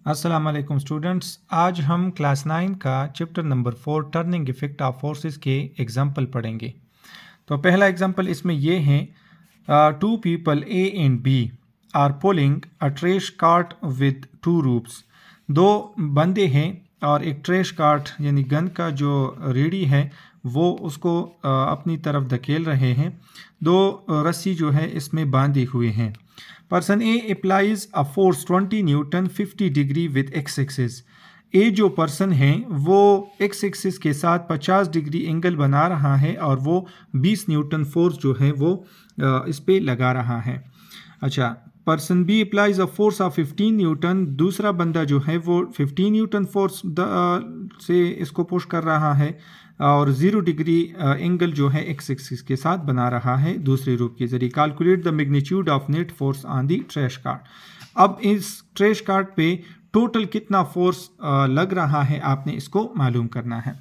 अस्सलाम वालेकुम स्टूडेंट्स। आज हम क्लास 9 का chapter number 4 turning effect of forces के एग्जाम्पल पढ़ेंगे। तो पहला एग्जाम्पल इसमें ये है, two people A and B are pulling a trash cart with two ropes. दो बंदे हैं और एक ट्रेश कार्ट यानी गन का जो रेडी है वो उसको अपनी तरफ धकेल रहे हैं। दो रस्सी जो है इसमें बांधे हुए हैं। Person A applies a force 20 newton 50 degree with x axis. A जो पर्सन है वो एक्स एक्सिस के साथ 50 डिग्री एंगल बना रहा है और वो 20 न्यूटन फोर्स जो है वो इस पे लगा रहा है। अच्छा, person B applies a force of 15 newton. दूसरा बंदा जो है वो 15 न्यूटन फोर्स से इसको पुश कर रहा है और 0 डिग्री एंगल जो है एक्स एक्सिस के साथ बना रहा है दूसरे रूप के जरिए। Calculate the magnitude of net force on the trash cart. अब इस ट्रैश कार्ट पे टोटल कितना फोर्स लग रहा है आपने इसको मालूम करना है।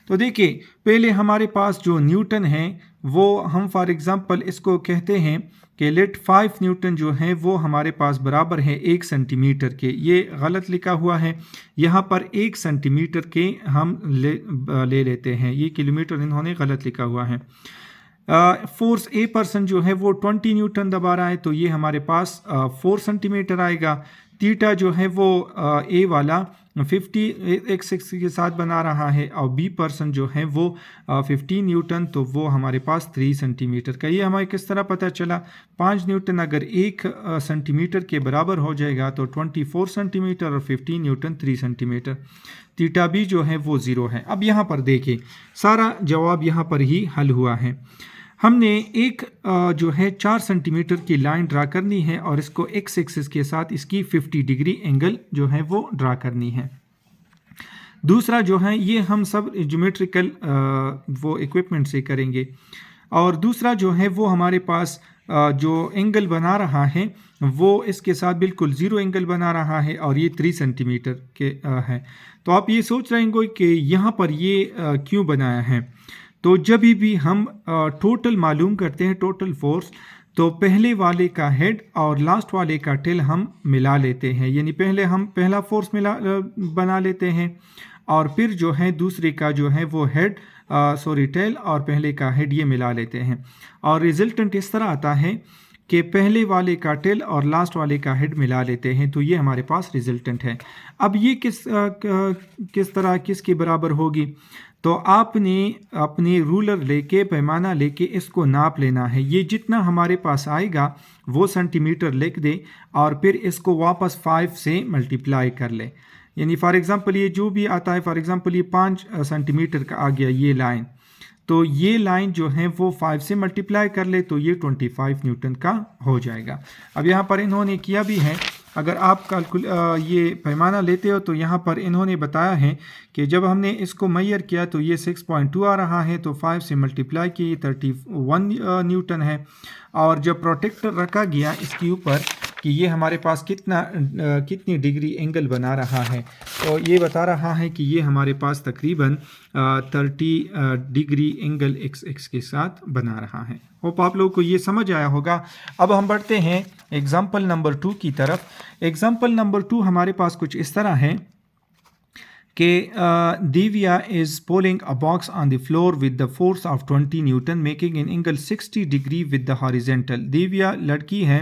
तो देखिए, पहले हमारे पास जो न्यूटन है वो हम फॉर एग्जांपल इसको कहते हैं कि लेट 5 न्यूटन जो है वो हमारे पास बराबर है 1 सेंटीमीटर के। ये गलत लिखा हुआ है, यहाँ पर 1 सेंटीमीटर के हम ले लेते हैं, ये किलोमीटर इन्होंने गलत लिखा हुआ है। फोर्स ए पर्सन जो है वो 20 न्यूटन दबा रहा है तो ये हमारे पास 4 सेंटीमीटर आएगा। थीटा जो है वो ए वाला 50 एक्स के साथ बना रहा है और बी पर्सन जो है वो 15 न्यूटन तो वो हमारे पास 3 सेंटीमीटर का। ये हमें किस तरह पता चला? 5 न्यूटन अगर 1 सेंटीमीटर के बराबर हो जाएगा तो 24 सेंटीमीटर और 15 न्यूटन 3 सेंटीमीटर। थीटा बी जो है वो 0 है। अब यहाँ पर देखिए, सारा जवाब यहाँ पर ही हल हुआ है। हमने एक जो है 4 सेंटीमीटर की लाइन ड्रा करनी है और इसको एक्स एक्सिस के साथ इसकी 50 डिग्री एंगल जो है वो ड्रा करनी है। दूसरा जो है ये हम सब ज्योमेट्रिकल वो इक्विपमेंट से करेंगे। और दूसरा जो है वो हमारे पास जो एंगल बना रहा है वो इसके साथ बिल्कुल 0 एंगल बना रहा है और ये 3 सेंटीमीटर के है। तो आप ये सोच रहे होंगे कि यहाँ पर ये क्यों बनाया है। तो जब भी हम टोटल मालूम करते हैं, टोटल फोर्स, तो पहले वाले का हेड और लास्ट वाले का टेल हम मिला लेते हैं। यानी पहले हम पहला फोर्स बना लेते हैं और फिर जो है दूसरे का जो है वो हेड टेल और पहले का हेड ये मिला लेते हैं और रिजल्टेंट इस तरह आता है कि पहले वाले का टेल और लास्ट वाले का हेड मिला लेते हैं तो ये हमारे पास रिजल्टेंट है। अब ये किस तरह किसके बराबर होगी? तो आपने अपने रूलर लेके पैमाना लेके इसको नाप लेना है। ये जितना हमारे पास आएगा वो सेंटीमीटर लिख दे और फिर इसको वापस 5 से मल्टीप्लाई कर ले। यानी फॉर एग्जांपल ये जो भी आता है, फॉर एग्जांपल ये 5 सेंटीमीटर का आ गया ये लाइन, तो ये लाइन जो है वो 5 से मल्टीप्लाई कर ले तो ये 25 न्यूटन का हो जाएगा। अब यहाँ पर इन्होंने किया भी है, अगर आप ये पैमाना लेते हो तो यहाँ पर इन्होंने बताया है कि जब हमने इसको मैयर किया तो ये 6.2 आ रहा है तो 5 से मल्टीप्लाई किए 31 न्यूटन है। और जब प्रोटेक्टर रखा गया इसके ऊपर कि ये हमारे पास कितनी डिग्री एंगल बना रहा है, तो ये बता रहा है कि ये हमारे पास तकरीबन 30 डिग्री एंगल एक्स के साथ बना रहा है। होप आप लोगों को ये समझ आया होगा। अब हम बढ़ते हैं एग्जाम्पल नंबर 2 की तरफ। एग्जाम्पल नंबर 2 हमारे पास कुछ इस तरह है कि Divya is pulling a box on the floor with the force of 20 Newton making an angle 60 degree with the horizontal। Divya लड़की है,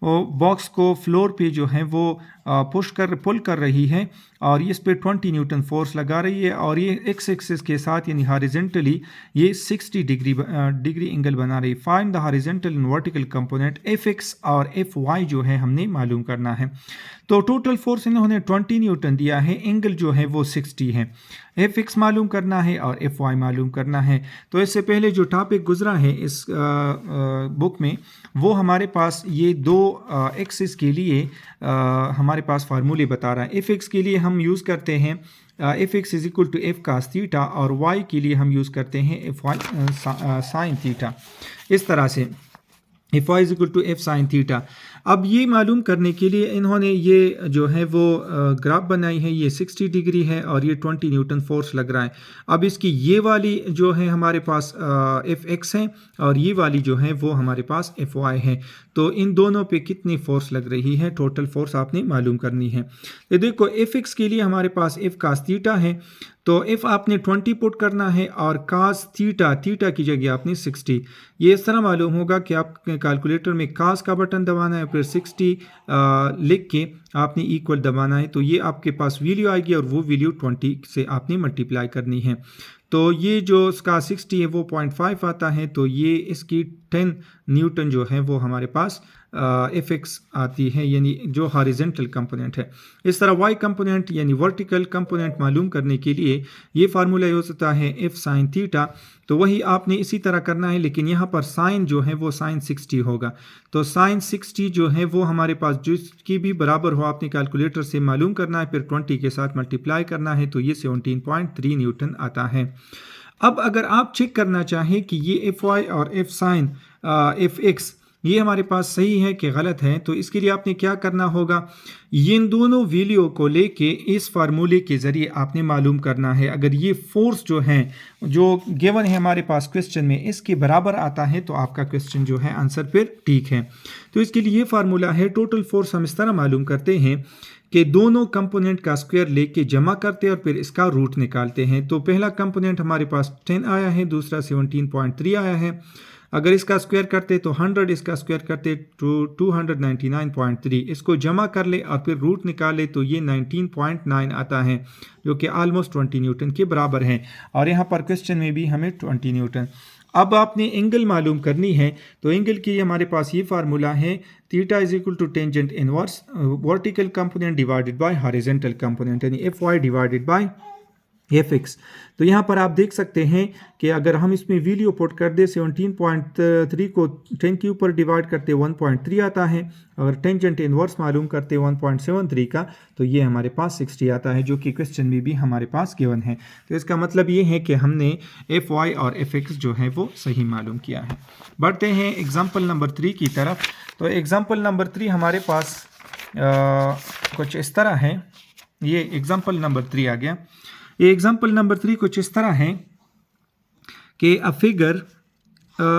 वो बॉक्स को फ्लोर पे जो है वो पुल कर रही है और इस पे 20 न्यूटन फोर्स लगा रही है और ये एक्स एक्सिस के साथ यानी हॉरिजॉन्टली ये 60 डिग्री एंगल बना रही है। Find the horizontal and vertical component F x और एफ वाई जो है हमने मालूम करना है। तो टोटल फोर्स इन्होंने 20 न्यूटन दिया है, एंगल जो है वो 60 है। एफ एक्स मालूम करना है और एफ वाई मालूम करना है। तो इससे पहले जो टॉपिक गुजरा है इस बुक में वो हमारे पास ये दो एक्सिस के लिए हमारे पास फार्मूले बता रहा है। एफ एक्स के लिए हम यूज़ करते हैं F X is equal to F cos theta और वाई के लिए हम यूज़ करते हैं एफ वाई साइन थीटा। इस तरह से F Y is equal to F sine theta. अब ये मालूम करने के लिए इन्होंने ये जो है वो ग्राफ बनाई है, ये 60 डिग्री है और ये 20 न्यूटन फोर्स लग रहा है। अब इसकी ये वाली जो है हमारे पास एफ एक्स है और ये वाली जो है वो हमारे पास एफ वाई है। तो इन दोनों पे कितनी फोर्स लग रही है, टोटल फोर्स आपने मालूम करनी है। ये देखो एफ एक्स के लिए हमारे पास एफ कास थीटा है, तो एफ आपने 20 पुट करना है और कास थीटा की जगह आपने 60। ये इस तरह मालूम होगा कि आप कैलकुलेटर में कास का बटन दबाना है, फिर 60 लिख के आपने इक्वल दबाना है, तो ये आपके पास वैल्यू आएगी और वो वैल्यू 20 से आपने मल्टीप्लाई करनी है। तो ये जो इसका 60 है वो 0.5 आता है, तो ये इसकी 10 न्यूटन जो है वो हमारे पास एफ एक्स आती है, यानी जो हॉरिजेंटल कंपोनेंट है। इस तरह वाई कंपोनेंट यानी वर्टिकल कंपोनेंट मालूम करने के लिए ये फार्मूला यूज होता है एफ साइन थीटा, तो वही आपने इसी तरह करना है, लेकिन यहाँ पर साइन जो है वो साइन 60 होगा। तो साइन 60 जो है वो हमारे पास जिसकी भी बराबर हो आपने कैलकुलेटर से मालूम करना है, फिर 20 के साथ मल्टीप्लाई करना है, तो ये 17.3 न्यूटन आता है। अब अगर आप चेक करना चाहें कि ये एफ वाई और एफ साइन एफ एक्स ये हमारे पास सही है कि गलत है, तो इसके लिए आपने क्या करना होगा, इन दोनों वैल्यू को लेके इस फार्मूले के ज़रिए आपने मालूम करना है। अगर ये फोर्स जो है जो गिवन है हमारे पास क्वेश्चन में इसके बराबर आता है तो आपका क्वेश्चन जो है आंसर फिर ठीक है। तो इसके लिए ये फार्मूला है, टोटल फोर्स हम इस तरह मालूम करते हैं कि दोनों कंपोनेंट का स्क्वायर लेके जमा करते हैं और फिर इसका रूट निकालते हैं। तो पहला कंपोनेंट हमारे पास 10 आया है, दूसरा 17.3 आया है। अगर इसका स्क्वायर करते तो 100, इसका स्क्वायर करते तो 299.3, इसको जमा कर ले और फिर रूट निकाले तो ये 19.9 आता है, जो कि ऑलमोस्ट 20 न्यूटन के बराबर है। और यहाँ पर क्वेश्चन में भी हमें 20 न्यूटन। अब आपने एंगल मालूम करनी है, तो एंगल की हमारे पास ये फार्मूला है, theta is equal to tangent inverse vertical component divided by horizontal component, यानी F Y divided by F X. तो यहाँ पर आप देख सकते हैं कि अगर हम इसमें वैल्यू पुट कर दे 17.3 को 10 के ऊपर डिवाइड करते 1.3 आता है, अगर टेंजेंट इनवर्स मालूम करते 1.73 का तो ये हमारे पास 60 आता है, जो कि क्वेश्चन में भी हमारे पास गिवन है। तो इसका मतलब ये है कि हमने एफ वाई और एफ एक्स जो है वो सही मालूम किया है। बढ़ते हैं एग्जाम्पल नंबर 3 की तरफ। तो एग्जाम्पल नंबर 3 हमारे पास कुछ इस तरह है, ये एग्जाम्पल नंबर 3 आ गया। ये एग्जाम्पल नंबर 3 कुछ इस तरह है कि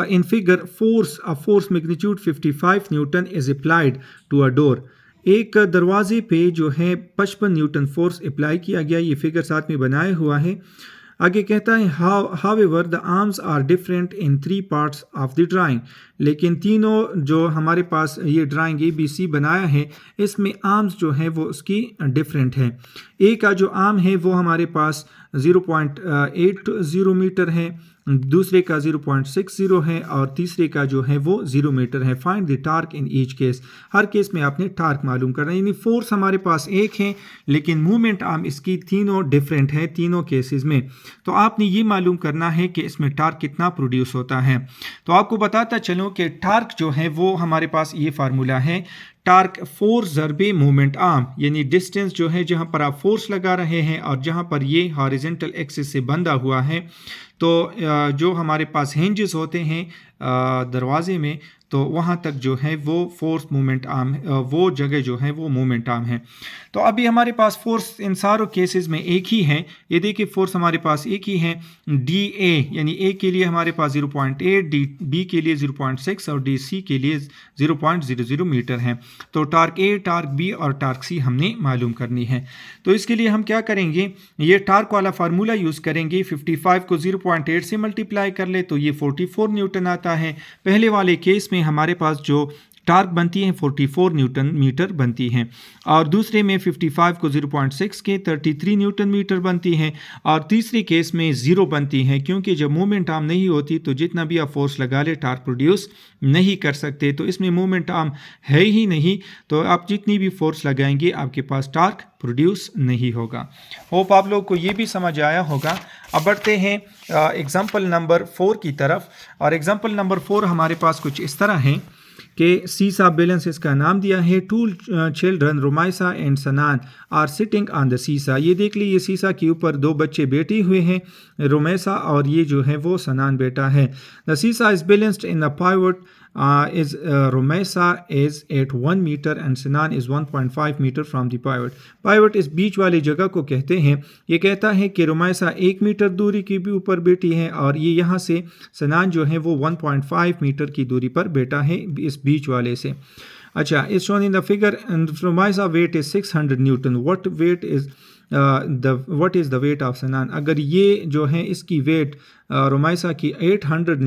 in figure force magnitude 55 newton is applied to a door. एक दरवाजे पे जो है 55 न्यूटन फोर्स अप्लाई किया गया, ये फिगर साथ में बनाया हुआ है। आगे कहता है however the arms are different in 3 parts of the drawing, लेकिन तीनों जो हमारे पास ये ड्राइंग ABC बनाया है इसमें आर्म्स जो है वो उसकी डिफरेंट है। ए का जो आर्म है वो हमारे पास 0.80 मीटर है, दूसरे का 0.60 है और तीसरे का जो है वो 0 मीटर है। Find the torque in each case, her case में आपने टार्क मालूम करना है, यानी फोर्स हमारे पास एक है लेकिन मूवमेंट आर्म इसकी तीनों डिफरेंट है तीनों केसेस में। तो आपने ये मालूम करना है कि इसमें टार्क कितना प्रोड्यूस होता है। तो आपको बताता चलूँ कि टार्क जो है वो हमारे पास ये फार्मूला है, टार्क फोर्स ज़रबे मोमेंट आर्म, यानी डिस्टेंस जो है जहाँ पर आप फोर्स लगा रहे हैं और जहाँ पर ये हॉरिजॉन्टल एक्सिस से बंधा हुआ है, तो जो हमारे पास हिंजेस होते हैं दरवाजे में, तो वहाँ तक जो है वो फोर्स मोमेंट आर्म, वो जगह जो है वो मोमेंट आर्म है। तो अभी हमारे पास फोर्स इन सारों केसेस में एक ही है, ये देखिए फोर्स हमारे पास एक ही है। डी ए यानी ए के लिए हमारे पास 0.8, डी बी के लिए 0.6 और डी सी के लिए 0.00 मीटर है। तो टार्क ए, टार्क बी और टार्क सी हमने मालूम करनी है। तो इसके लिए हम क्या करेंगे, ये टार्क वाला फार्मूला यूज़ करेंगे। 55 को 0.8 से मल्टीप्लाई कर ले तो ये 44 न्यूटन आता है। पहले वाले केस में हमारे पास जो टार्क बनती है 44 न्यूटन मीटर बनती है, और दूसरे में 55 को 0.6 के 33 न्यूटन मीटर बनती है, और तीसरे केस में 0 बनती है, क्योंकि जब मूवमेंट आर्म नहीं होती तो जितना भी आप फोर्स लगा ले टार्क प्रोड्यूस नहीं कर सकते। तो इसमें मूवमेंट आर्म है ही नहीं, तो आप जितनी भी फोर्स लगाएंगे आपके पास टार्क प्रोड्यूस नहीं होगा। होप आप लोग को ये भी समझ आया होगा। अब बढ़ते हैं एग्जाम्पल नंबर 4 की तरफ, और एग्जाम्पल नंबर 4 हमारे पास कुछ इस तरह है कि सीसा बैलेंस इसका नाम दिया है। 2 चिल्ड्रन रोमाइसा एंड सनान आर सिटिंग ऑन द सीसा। ये देख लीजिए सीसा के ऊपर 2 बच्चे बैठे हुए हैं, रोमेसा और ये जो है वो सनान बेटा है। द सीसा is balanced in the pivot is Rumaisa is at 1 meter and Sinan is 1.5 meter from the pivot. Pivot इस बीच वाली जगह को कहते हैं। ये कहता है कि रुमैसा 1 मीटर दूरी की भी ऊपर बैठी है और ये यहाँ से सनान जो है वो 1.5 मीटर की दूरी पर बैठा है इस बीच वाले से। अच्छा, as shown in the figure Rumaisa weight is 600 newton. What is the weight of Sanan? अगर ये जो है इसकी वेट रुमैसा की 600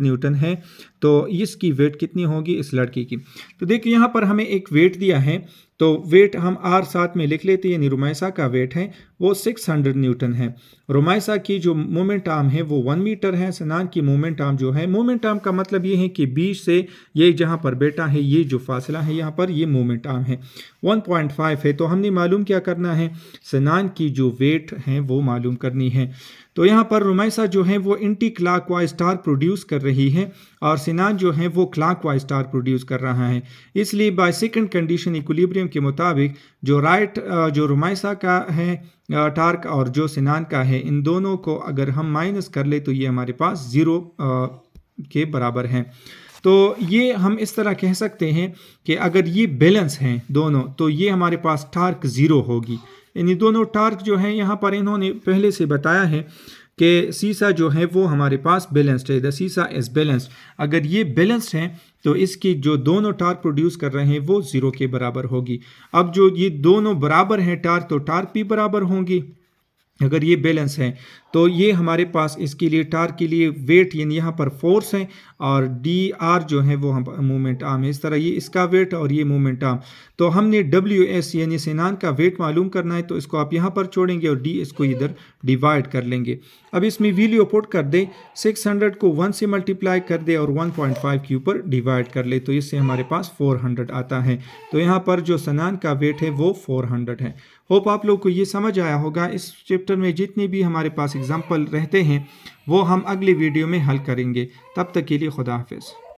न्यूटन है तो इसकी वेट कितनी होगी इस लड़की की? तो देखिए यहाँ पर हमें एक वेट दिया है, तो वेट हम आर साथ में लिख लेते हैं, यानी रुमैसा का वेट है वो 600 न्यूटन है। रुमैसा की जो मोमेंट आर्म है वो 1 मीटर है। सनान की मोमेंट आर्म जो है, मोमेंट आर्म का मतलब ये है कि बीच से ये जहाँ पर बैठा है ये जो फासला है यहाँ पर ये मोमेंट आर्म है 1.5 है। तो हमने मालूम क्या करना है, सनान की जो वेट है वो मालूम करनी है। तो यहाँ पर रुमैसा जो है वो एंटी क्लॉकवाइज टार्क प्रोड्यूस कर रही है और सिनान जो है वो क्लॉकवाइज टार्क प्रोड्यूस कर रहा है। इसलिए बाय सेकंड कंडीशन इक्विलिब्रियम के मुताबिक जो रुमैसा का है टार्क और जो सिनान का है, इन दोनों को अगर हम माइनस कर ले तो ये हमारे पास 0 के बराबर हैं। तो ये हम इस तरह कह सकते हैं कि अगर ये बैलेंस हैं दोनों तो ये हमारे पास टार्क 0 होगी। इन दोनों टार्क जो है यहाँ पर इन्होंने पहले से बताया है कि सीसा जो है वो हमारे पास बैलेंस्ड है, द सीसा इज बैलेंस्ड। अगर ये बैलेंस्ड है तो इसकी जो दोनों टार्क प्रोड्यूस कर रहे हैं वो 0 के बराबर होगी। अब जो ये दोनों बराबर हैं टार्क, तो टार्क भी बराबर होंगी अगर ये बैलेंस है। तो ये हमारे पास इसके लिए टार्क के लिए वेट यानी यहाँ पर फोर्स है और डी आर जो है वो हम मोमेंट आर्म है। इस तरह ये इसका वेट और ये मोमेंट आर्म। तो हमने डब्ल्यू एस यानी सिनान का वेट मालूम करना है, तो इसको आप यहाँ पर छोड़ेंगे और डी इसको इधर डिवाइड कर लेंगे। अब इसमें वैल्यू पुट कर दे, 600 को 1 से मल्टीप्लाई कर दे और 1.5 के ऊपर डिवाइड कर ले, तो इससे हमारे पास 400 आता है। तो यहाँ पर जो सनान का वेट है वो 400 है। होप आप लोग को ये समझ आया होगा। इस चैप्टर में जितने भी हमारे पास एग्जाम्पल रहते हैं वो हम अगली वीडियो में हल करेंगे। तब तक के लिए खुदा हाफिज़।